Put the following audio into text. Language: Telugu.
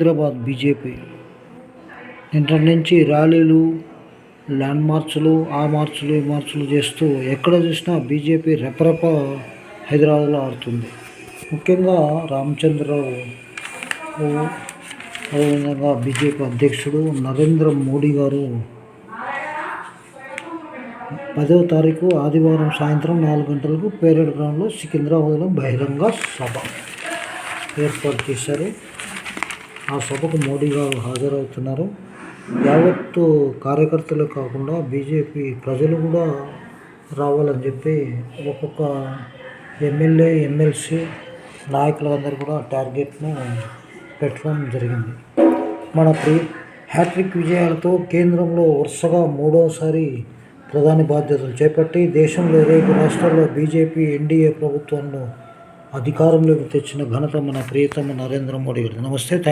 హైదరాబాద్ బీజేపీ నిన్నటి నుంచి ర్యాలీలు, ల్యాండ్ మార్చులు, ఆ మార్చులు, ఈ మార్చులు చేస్తూ ఎక్కడ చూసినా బీజేపీ రెపరెప హైదరాబాద్లో ఆడుతుంది. ముఖ్యంగా రామచంద్రరావు, అదేవిధంగా బీజేపీ అధ్యక్షుడు నరేంద్ర మోడీ గారు 10వ తారీఖు ఆదివారం సాయంత్రం 4 గంటలకు పేరేడ్ గ్రౌండ్లో సికింద్రాబాద్లో బహిరంగ సభ ఏర్పాటు చేశారు. ఆ సభకు మోడీ గారు హాజరవుతున్నారు. యావత్తు కార్యకర్తలే కాకుండా బీజేపీ ప్రజలు కూడా రావాలని చెప్పి ఒక్కొక్క ఎమ్మెల్యే, ఎమ్మెల్సీ నాయకులందరూ కూడా టార్గెట్ను పెట్టడం జరిగింది. మన హ్యాట్రిక్ విజయాలతో కేంద్రంలో వరుసగా 3వసారి ప్రధాని బాధ్యతలు చేపట్టి దేశంలో 25 రాష్ట్రాల్లో బీజేపీ ఎన్డీఏ ప్రభుత్వంలో అధికారంలోకి తెచ్చిన ఘనత మన ప్రియతమ నరేంద్ర మోడీ గారు. నమస్తే. Thank you.